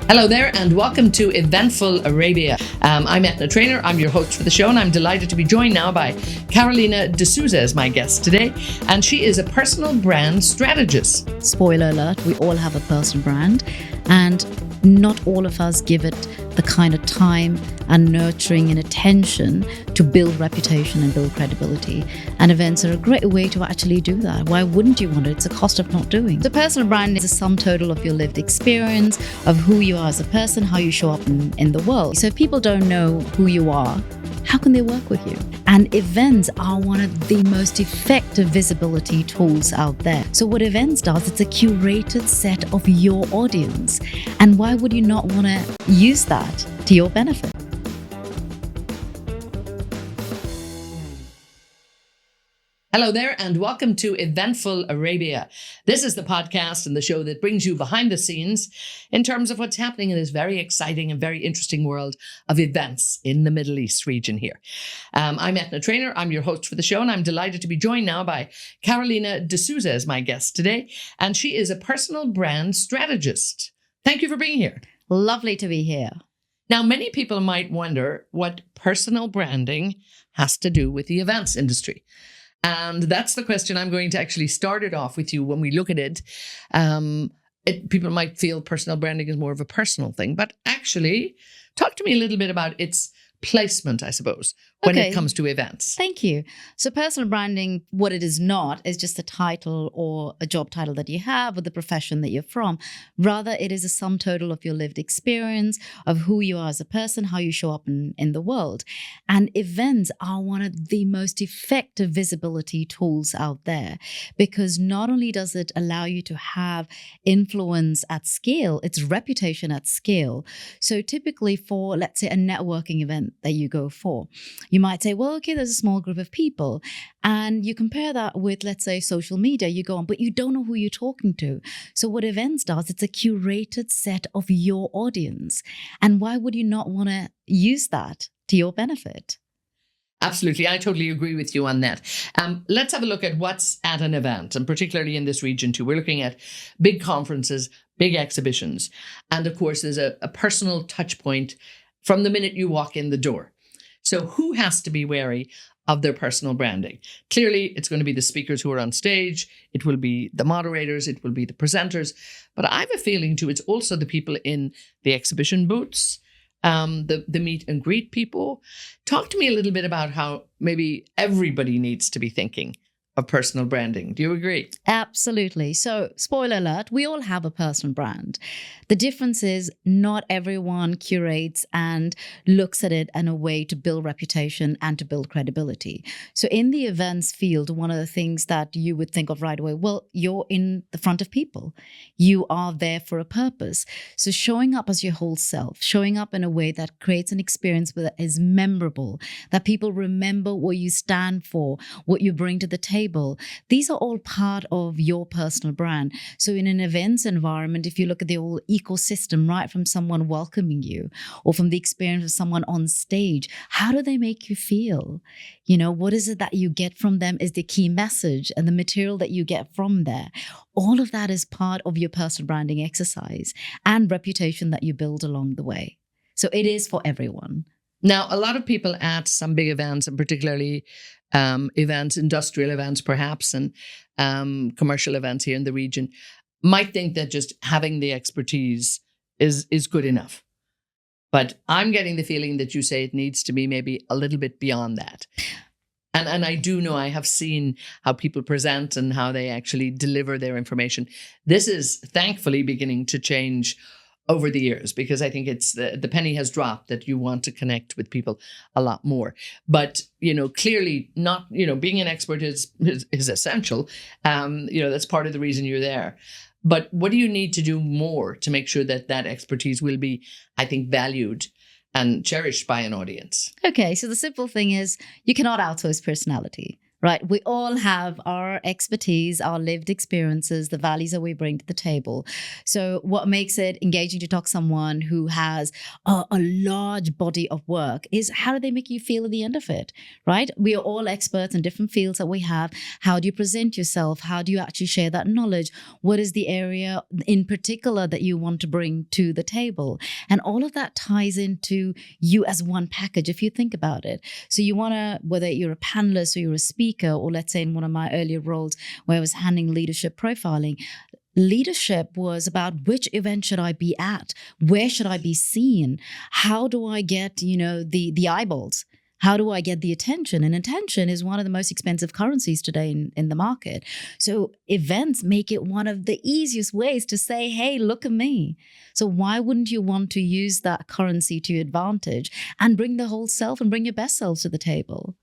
Hello there and welcome to Eventful Arabia. I'm Eithne Treanor, I'm your host for the show, and I'm delighted to be joined now by Dsouza as my guest today, and she is a personal brand strategist. Spoiler alert, we all have a personal brand, and not all of us give it the kind of time and nurturing and attention to build reputation and build credibility. And events are a great way to actually do that. Why wouldn't you want it? It's a cost of not doing. So personal brand is a sum total of your lived experience, of who you are as a person, how you show up in the world. So if people don't know who you are, how can they work with you? And events are one of the most effective visibility tools out there. So what events does, it's a curated set of your audience. And why would you not want to use that to your benefit? Hello there and welcome to Eventful Arabia. This is the podcast and the show that brings you behind the scenes in terms of what's happening in this very exciting and very interesting world of events in the Middle East region here. I'm Eithne Treanor, I'm your host for the show, and I'm delighted to be joined now by Dsouza as my guest today, and she is a personal brand strategist. Thank you for being here. Lovely to be here. Now, many people might wonder what personal branding has to do with the events industry. And that's the question I'm going to actually start it off with you when we look at it. People might feel personal branding is more of a personal thing, but actually, talk to me a little bit about its placement, I suppose, when it comes to events. Thank you. So personal branding, what it is not, is just a title or a job title that you have or the profession that you're from. Rather, it is a sum total of your lived experience, of who you are as a person, how you show up in the world. And events are one of the most effective visibility tools out there, because not only does it allow you to have influence at scale, it's reputation at scale. So typically for, let's say, a networking event that you go for, you might say, well, okay, there's a small group of people. And you compare that with, let's say, social media. You go on, but you don't know who you're talking to. So what events does, it's a curated set of your audience. And why would you not want to use that to your benefit? Absolutely. I totally agree with you on that. Let's have a look at what's at an event, and particularly in this region too. We're looking at big conferences, big exhibitions. And of course, there's a personal touch point from the minute you walk in the door. So who has to be wary of their personal branding? Clearly, it's going to be the speakers who are on stage. It will be the moderators. It will be the presenters. But I have a feeling too, it's also the people in the exhibition booths, the meet and greet people. Talk to me a little bit about how maybe everybody needs to be thinking of personal branding. Do you agree? Absolutely. So, spoiler alert, we all have a personal brand. The difference is not everyone curates and looks at it in a way to build reputation and to build credibility. So in the events field, one of the things that you would think of right away, well, you're in the front of people. You are there for a purpose. So showing up as your whole self, showing up in a way that creates an experience that is memorable, that people remember what you stand for, what you bring to the table. These are all part of your personal brand. So in an events environment, if you look at the whole ecosystem, right from someone welcoming you or from the experience of someone on stage, how do they make you feel? You know, what is it that you get from them is the key message, and the material that you get from there. All of that is part of your personal branding exercise and reputation that you build along the way. So it is for everyone. Now, a lot of people at some big events, and particularly events, industrial events perhaps, and commercial events here in the region, might think that just having the expertise is good enough. But I'm getting the feeling that you say it needs to be maybe a little bit beyond that. And I do know, I have seen how people present and how they actually deliver their information. This is thankfully beginning to change over the years, because I think it's the penny has dropped that you want to connect with people a lot more. But, clearly not, being an expert is essential. That's part of the reason you're there. But what do you need to do more to make sure that that expertise will be, I think, valued and cherished by an audience? Okay, so the simple thing is you cannot outsource personality. right? We all have our expertise, our lived experiences, the values that we bring to the table. So, what makes it engaging to talk to someone who has a large body of work is how do they make you feel at the end of it, right? We are all experts in different fields that we have. How do you present yourself? How do you actually share that knowledge? What is the area in particular that you want to bring to the table? And all of that ties into you as one package, if you think about it. So, you want to, whether you're a panelist or you're a speaker, or let's say in one of my earlier roles where I was handling leadership profiling, leadership was about which event should I be at? Where should I be seen? How do I get, the eyeballs? How do I get the attention? And attention is one of the most expensive currencies today in the market. So events make it one of the easiest ways to say, hey, look at me. So why wouldn't you want to use that currency to your advantage and bring the whole self and bring your best self to the table?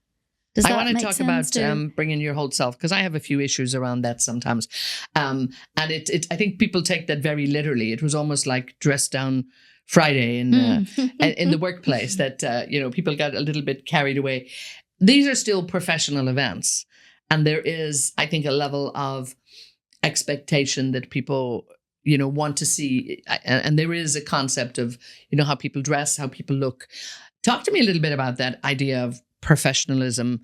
Does I that want to make talk sense about bringing your whole self, because I have a few issues around that sometimes. And I think people take that very literally. It was almost like dress down Friday in the workplace that, people got a little bit carried away. These are still professional events. And there is, I think, a level of expectation that people, want to see. And there is a concept of, how people dress, how people look. Talk to me a little bit about that idea of professionalism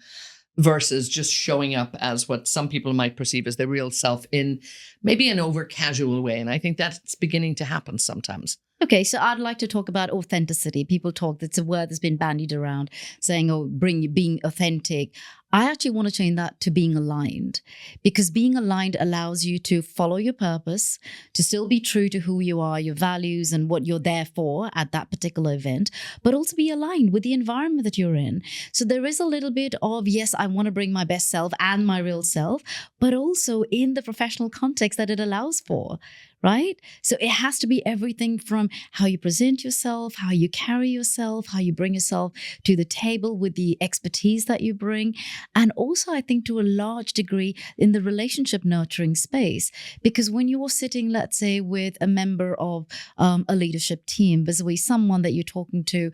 versus just showing up as what some people might perceive as their real self in maybe an over casual way. And I think that's beginning to happen sometimes. Okay, so I'd like to talk about authenticity. People talk, it's a word that's been bandied around saying, being authentic. I actually want to change that to being aligned, because being aligned allows you to follow your purpose, to still be true to who you are, your values and what you're there for at that particular event, but also be aligned with the environment that you're in. So there is a little bit of, yes, I want to bring my best self and my real self, but also in the professional context that it allows for. Right? So it has to be everything from how you present yourself, how you carry yourself, how you bring yourself to the table with the expertise that you bring. And also, I think to a large degree in the relationship nurturing space, because when you're sitting, let's say, with a member of a leadership team, vis-a-vis someone that you're talking to,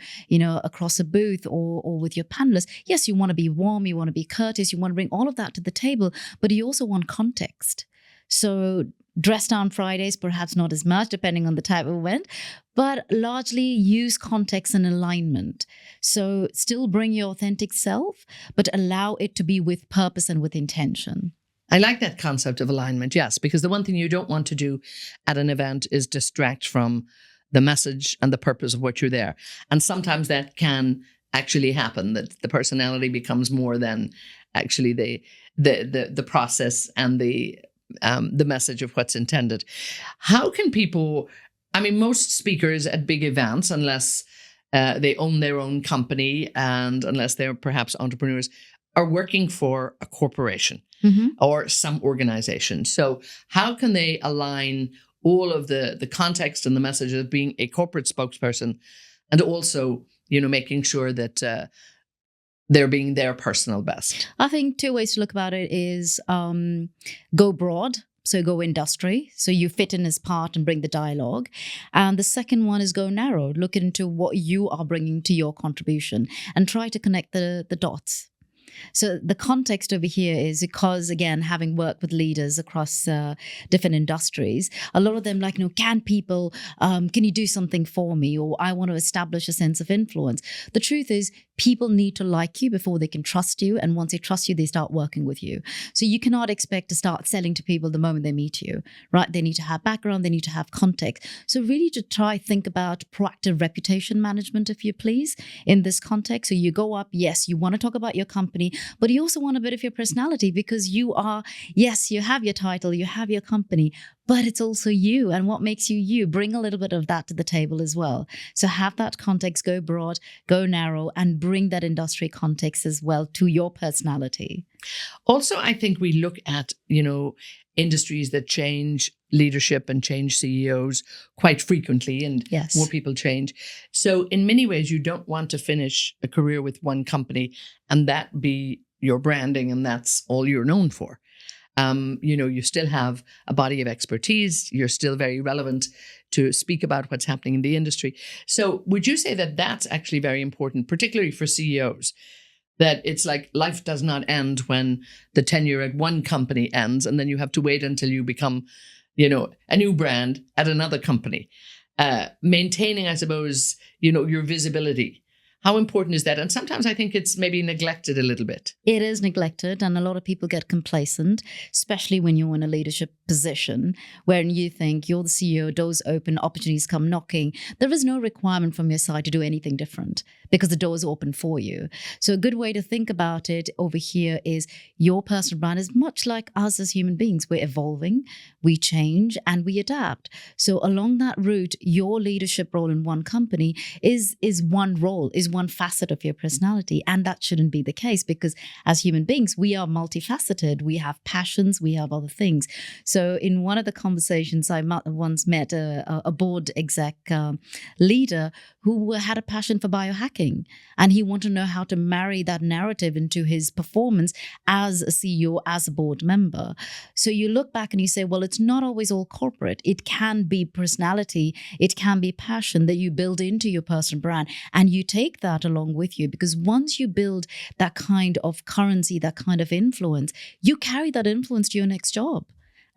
across a booth or with your panelists, yes, you want to be warm, you want to be courteous, you want to bring all of that to the table, but you also want context. So dress down Fridays, perhaps not as much, depending on the type of event, but largely use context and alignment. So still bring your authentic self, but allow it to be with purpose and with intention. I like that concept of alignment, yes, because the one thing you don't want to do at an event is distract from the message and the purpose of what you're there. And sometimes that can actually happen, that the personality becomes more than actually the process and the message of what's intended. How can people, most speakers at big events, unless they own their own company and unless they're perhaps entrepreneurs, are working for a corporation or some organization. So how can they align all of the context and the message of being a corporate spokesperson and also, making sure that they're being their personal best? I think two ways to look about it is go broad, so go industry, so you fit in as part and bring the dialogue. And the second one is go narrow, look into what you are bringing to your contribution and try to connect the dots. So the context over here is because, again, having worked with leaders across different industries, a lot of them like, can people, can you do something for me? Or I want to establish a sense of influence. The truth is people need to like you before they can trust you. And once they trust you, they start working with you. So you cannot expect to start selling to people the moment they meet you, right? They need to have background, they need to have context. So really to think about proactive reputation management, if you please, in this context. So you go up, yes, you want to talk about your company, but you also want a bit of your personality because you are, yes, you have your title, you have your company, but it's also you and what makes you you. Bring a little bit of that to the table as well. So have that context, go broad, go narrow, and bring that industry context as well to your personality. Also, I think we look at, industries that change leadership and change CEOs quite frequently, and yes, more people change. So in many ways, you don't want to finish a career with one company and that be your branding and that's all you're known for. You still have a body of expertise. You're still very relevant to speak about what's happening in the industry. So would you say that that's actually very important, particularly for CEOs? that it's like life does not end when the tenure at one company ends, and then you have to wait until you become, a new brand at another company. Maintaining, I suppose, your visibility. How important is that? And sometimes I think it's maybe neglected a little bit. It is neglected, and a lot of people get complacent, especially when you're in a leadership position, when you think you're the CEO, doors open, opportunities come knocking. There is no requirement from your side to do anything different because the doors are open for you. So a good way to think about it over here is your personal brand is much like us as human beings. We're evolving, we change, and we adapt. So along that route, your leadership role in one company is one role, is one facet of your personality. And that shouldn't be the case, because as human beings, we are multifaceted. We have passions, we have other things. So in one of the conversations, I once met a board exec leader who had a passion for biohacking. And he wanted to know how to marry that narrative into his performance as a CEO, as a board member. So you look back and you say, well, it's not always all corporate. It can be personality. It can be passion that you build into your personal brand. And you take that along with you, because once you build that kind of currency, that kind of influence, you carry that influence to your next job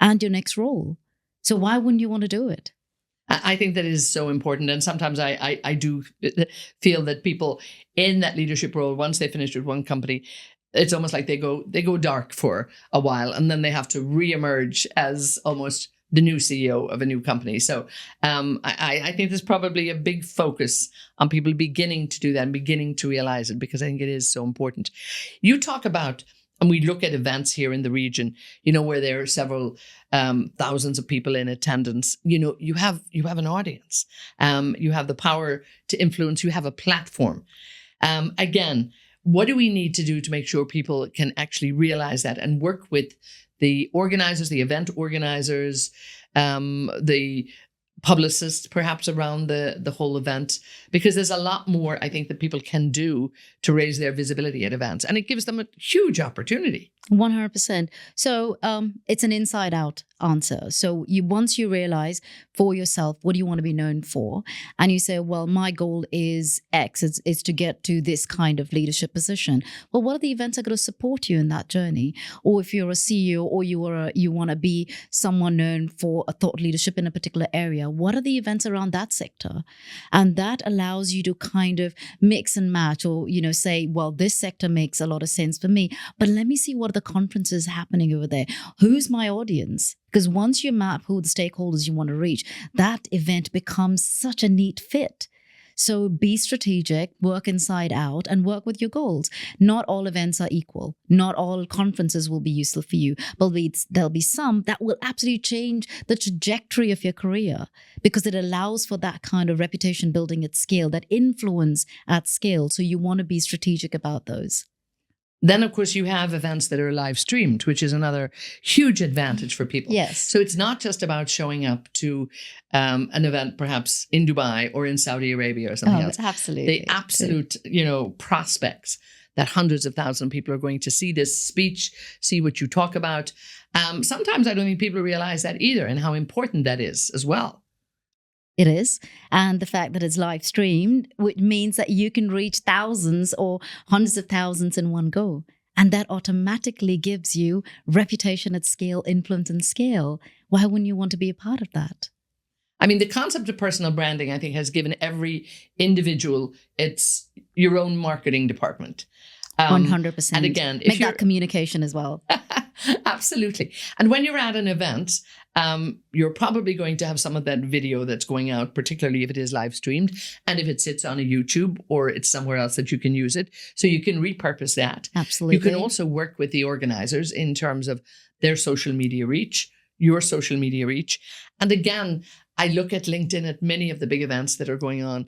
and your next role. So why wouldn't you want to do it? I think that is so important. And sometimes I do feel that people in that leadership role, once they finish with one company, it's almost like they go dark for a while, and then they have to reemerge as almost the new CEO of a new company. So I think there's probably a big focus on people beginning to do that and beginning to realize it, because I think it is so important. You talk about, and we look at events here in the region, where there are several thousands of people in attendance. You have an audience. You have the power to influence. You have a platform. Again, what do we need to do to make sure people can actually realize that and work with the organizers, the event organizers, the publicists perhaps around the whole event? Because there's a lot more, I think, that people can do to raise their visibility at events. And it gives them a huge opportunity. 100%. So it's an inside out answer. So once you realize for yourself, what do you want to be known for? And you say, well, my goal is X, it's to get to this kind of leadership position. Well, what are the events that are going to support you in that journey? Or if you're a CEO or you want to be someone known for a thought leadership in a particular area, what are the events around that sector? And that allows you to kind of mix and match, or, say, well, this sector makes a lot of sense for me, but let me see what are the conferences happening over there. Who's my audience? Because once you map who the stakeholders you want to reach, that event becomes such a neat fit. So be strategic, work inside out, and work with your goals. Not all events are equal. Not all conferences will be useful for you, but there'll be some that will absolutely change the trajectory of your career, because it allows for that kind of reputation building at scale, that influence at scale. So you want to be strategic about those. Then, of course, you have events that are live streamed, which is another huge advantage for people. Yes. So it's not just about showing up to an event perhaps in Dubai or in Saudi Arabia or something else. Absolutely. The absolute, prospects that hundreds of thousands of people are going to see this speech, see what you talk about. Sometimes I don't think people realize that either, and how important that is as well. It is. And the fact that it's live streamed, which means that you can reach thousands or hundreds of thousands in one go. And that automatically gives you reputation at scale, influence and scale. Why wouldn't you want to be a part of that? I mean, the concept of personal branding, I think, has given every individual its your own marketing department. 100%. And again, make that communication as well. Absolutely. And when you're at an event, you're probably going to have some of that video that's going out, particularly if it is live streamed, and if it sits on a YouTube or it's somewhere else that you can use it. So you can repurpose that. Absolutely. You can also work with the organizers in terms of their social media reach, your social media reach. And again, I look at LinkedIn at many of the big events that are going on.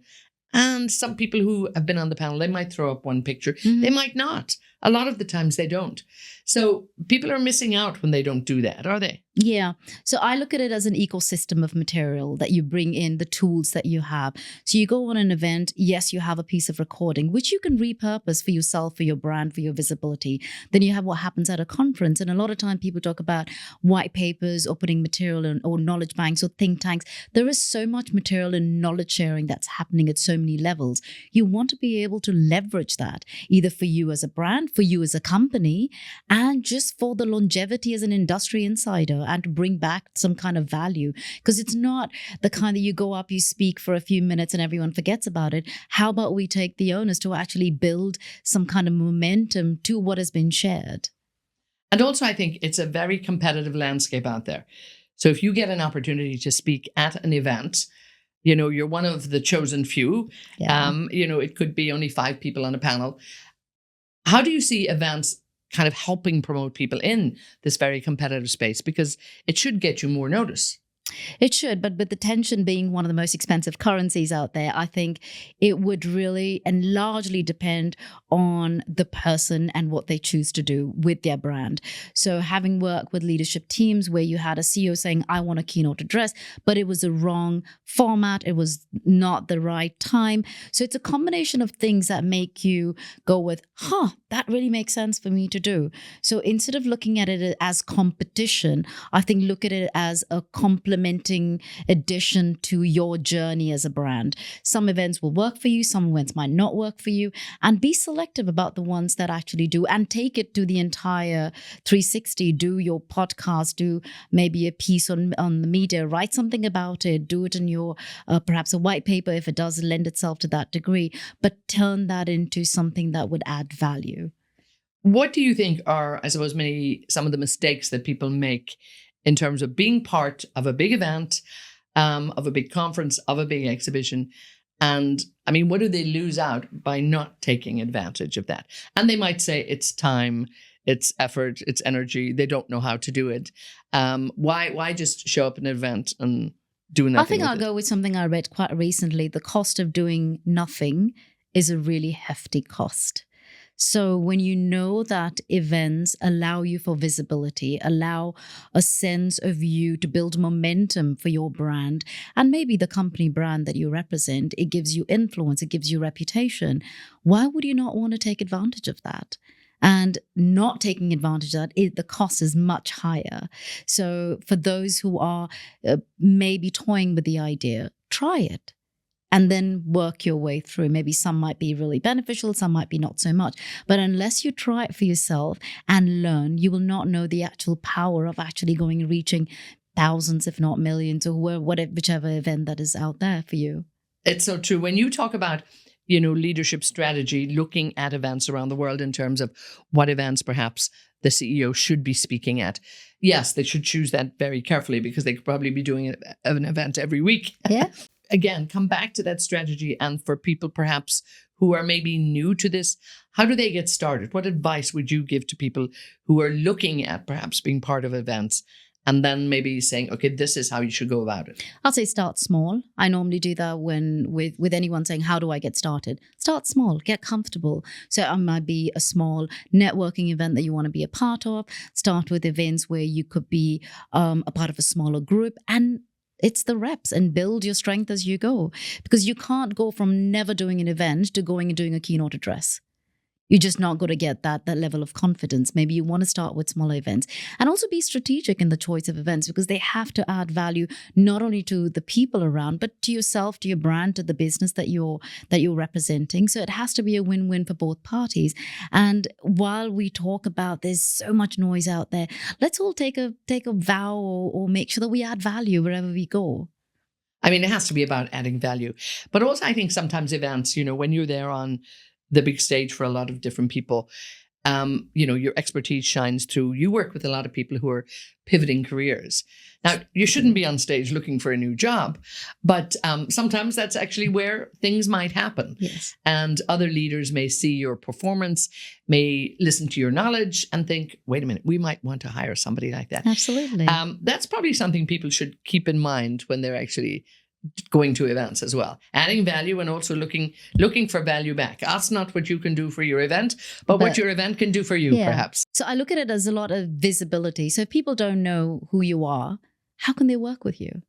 And some people who have been on the panel, they might throw up one picture. Mm-hmm. They might not. A lot of the times they don't. So people are missing out when they don't do that, are they? Yeah. So I look at it as an ecosystem of material that you bring in, the tools that you have. So you go on an event, yes, you have a piece of recording, which you can repurpose for yourself, for your brand, for your visibility. Then you have what happens at a conference. And a lot of time people talk about white papers or putting material in, or knowledge banks or think tanks. There is so much material and knowledge sharing that's happening at so many levels. You want to be able to leverage that, either for you as a brand, for you as a company, and just for the longevity as an industry insider, and to bring back some kind of value. Because it's not the kind that you go up, you speak for a few minutes and everyone forgets about it. How about we take the onus to actually build some kind of momentum to what has been shared? And also, I think it's a very competitive landscape out there. So if you get an opportunity to speak at an event, you're one of the chosen few. Yeah. It could be only 5 people on a panel. How do you see events kind of helping promote people in this very competitive space? Because it should get you more notice. It should, but with the tension being one of the most expensive currencies out there, I think it would really and largely depend on the person and what they choose to do with their brand. So having worked with leadership teams where you had a CEO saying, I want a keynote address, but it was the wrong format, it was not the right time. So it's a combination of things that make you go with, that really makes sense for me to do. So instead of looking at it as competition, I think look at it as a complementing addition to your journey as a brand. Some events will work for you, some events might not work for you, and be selective about the ones that actually do, and take it to the entire 360. Do your podcast, do maybe a piece on the media, write something about it, do it in your perhaps a white paper if it does lend itself to that degree, but turn that into something that would add value. What do you think are, I suppose, some of the mistakes that people make in terms of being part of a big event, of a big conference, of a big exhibition? And I mean, what do they lose out by not taking advantage of that? And they might say it's time, it's effort, it's energy. They don't know how to do it. Why just show up at an event and do nothing? I think I'll go with something I read quite recently. The cost of doing nothing is a really hefty cost. So when you know that events allow you for visibility, allow a sense of you to build momentum for your brand and maybe the company brand that you represent, it gives you influence, it gives you reputation. Why would you not want to take advantage of that? And not taking advantage of that, the cost is much higher. So for those who are maybe toying with the idea, try it. And then work your way through. Maybe some might be really beneficial, some might be not so much. But unless you try it for yourself and learn, you will not know the actual power of actually going and reaching thousands, if not millions, or whichever event that is out there for you. It's so true. When you talk about, leadership strategy, looking at events around the world in terms of what events perhaps the CEO should be speaking at. Yes, they should choose that very carefully because they could probably be doing an event every week. Yeah. Again, come back to that strategy. And for people perhaps who are maybe new to this, how do they get started? What advice would you give to people who are looking at perhaps being part of events and then maybe saying, okay, this is how you should go about it? I'll say start small. I normally do that when with anyone saying, how do I get started? Start small, get comfortable. So it might be a small networking event that you want to be a part of. Start with events where you could be a part of a smaller group, and it's the reps, and build your strength as you go, because you can't go from never doing an event to going and doing a keynote address. You're just not going to get that level of confidence. Maybe you want to start with smaller events, and also be strategic in the choice of events, because they have to add value not only to the people around, but to yourself, to your brand, to the business that you're representing. So it has to be a win-win for both parties. And while we talk about there's so much noise out there, let's all take a vow or make sure that we add value wherever we go. I mean, it has to be about adding value. But also, I think sometimes events, when you're there on the big stage for a lot of different people, your expertise shines through. You work with a lot of people who are pivoting careers. Now, you shouldn't be on stage looking for a new job, but sometimes that's actually where things might happen. Yes. And other leaders may see your performance, may listen to your knowledge and think, wait a minute, we might want to hire somebody like that. Absolutely. That's probably something people should keep in mind when they're actually going to events as well, adding value and also looking for value back. Ask not what you can do for your event, but what your event can do for you, perhaps. So I look at it as a lot of visibility. So if people don't know who you are, how can they work with you?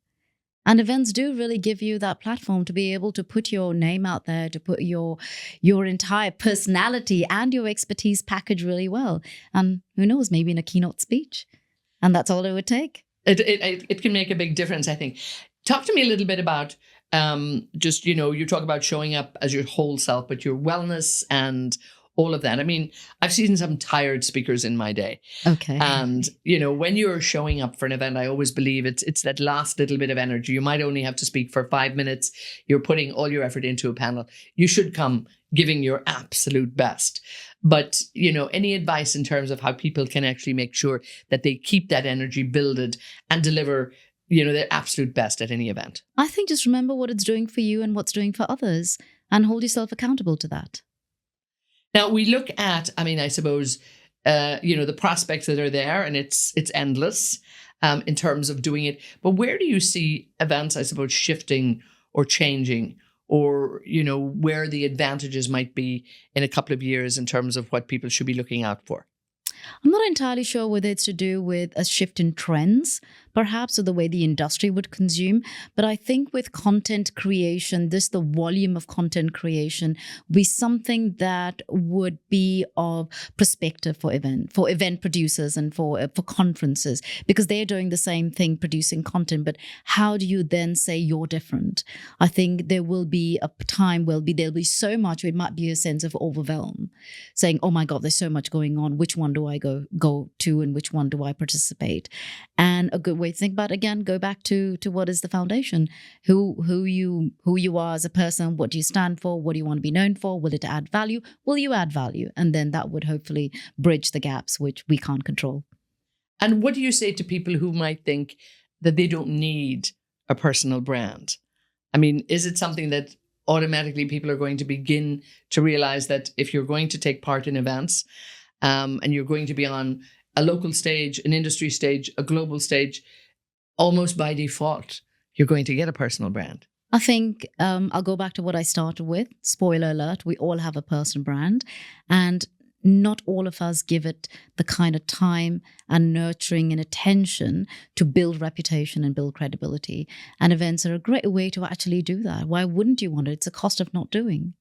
And events do really give you that platform to be able to put your name out there, to put your entire personality and your expertise packaged really well. And who knows, maybe in a keynote speech. And that's all it would take. It can make a big difference, I think. Talk to me a little bit about just, you talk about showing up as your whole self, but your wellness and all of that. I mean, I've seen some tired speakers in my day. Okay. And, when you're showing up for an event, I always believe it's that last little bit of energy. You might only have to speak for 5 minutes. You're putting all your effort into a panel. You should come giving your absolute best. But, any advice in terms of how people can actually make sure that they keep that energy builded and deliver, their absolute best at any event? I think just remember what it's doing for you and what's doing for others and hold yourself accountable to that. Now, we look at, I suppose, the prospects that are there, and it's endless in terms of doing it. But where do you see events, I suppose, shifting or changing, or, where the advantages might be in a couple of years in terms of what people should be looking out for? I'm not entirely sure whether it's to do with a shift in trends, perhaps, or the way the industry would consume. But I think with content creation, the volume of content creation would be something that would be of perspective for event producers and for conferences, because they're doing the same thing, producing content. But how do you then say you're different? I think there will be a time there'll be so much, it might be a sense of overwhelm, saying, oh my God, there's so much going on. Which one do I go to and which one do I participate? And a good way to think about it, again, go back to what is the foundation, who you are as a person, what do you stand for, what do you want to be known for, will it add value, will you add value? And then that would hopefully bridge the gaps which we can't control. And what do you say to people who might think that they don't need a personal brand? I mean, is it something that automatically people are going to begin to realize that if you're going to take part in events, and you're going to be on a local stage, an industry stage, a global stage, almost by default, you're going to get a personal brand? I think I'll go back to what I started with. Spoiler alert, we all have a personal brand, and not all of us give it the kind of time and nurturing and attention to build reputation and build credibility. And events are a great way to actually do that. Why wouldn't you want it? It's a cost of not doing.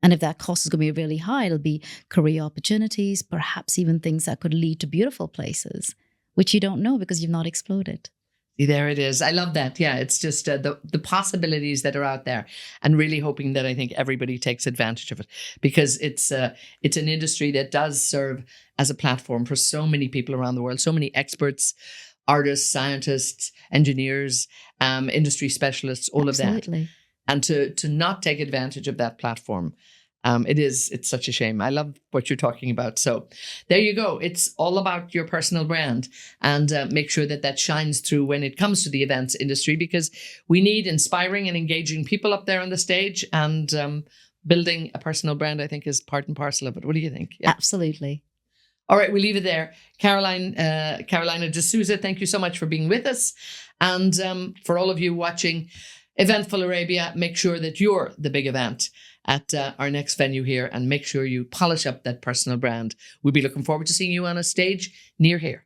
And if that cost is going to be really high, it'll be career opportunities, perhaps even things that could lead to beautiful places, which you don't know because you've not explored it. There it is. I love that. Yeah, it's just the possibilities that are out there, and really hoping that I think everybody takes advantage of it, because it's an industry that does serve as a platform for so many people around the world, so many experts, artists, scientists, engineers, industry specialists, all Absolutely. of that. And to not take advantage of that platform, it's such a shame. I love what you're talking about. So there you go. It's all about your personal brand, and make sure that shines through when it comes to the events industry, because we need inspiring and engaging people up there on the stage, and building a personal brand, I think, is part and parcel of it. What do you think? Yeah. Absolutely. All right, we'll leave it there. Carolina Dsouza, thank you so much for being with us. And for all of you watching Eventful Arabia, make sure that you're the big event at our next venue here, and make sure you polish up that personal brand. We'll be looking forward to seeing you on a stage near here.